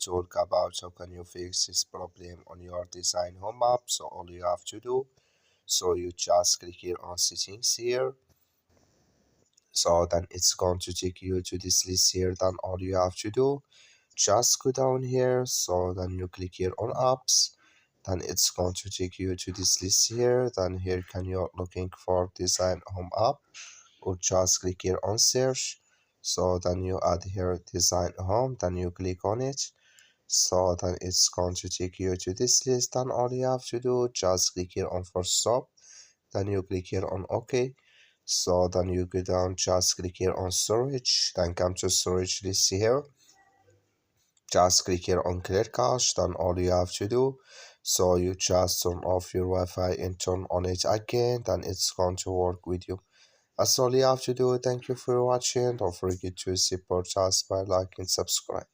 will talk about how can you fix this problem on your design home app. So all you have to do, so you just click here on settings here. So then it's going to take you to this list here. Then all you have to do, just go down here. So then you click here on apps. Then it's going to take you to this list here. Then here can you looking for design home app, or just click here on search. So then you add here design home, then you click on it. So then it's going to take you to this list. Then all you have to do, just click here on for stop. Then you click here on OK. So then you go down, just click here on storage. Then come to storage list here. Just click here on clear cache. Then all you have to do, so you just turn off your Wi-Fi and turn on it again. Then it's going to work with you. That's all you have to do. Thank you for watching. Don't forget to support us by liking and subscribe.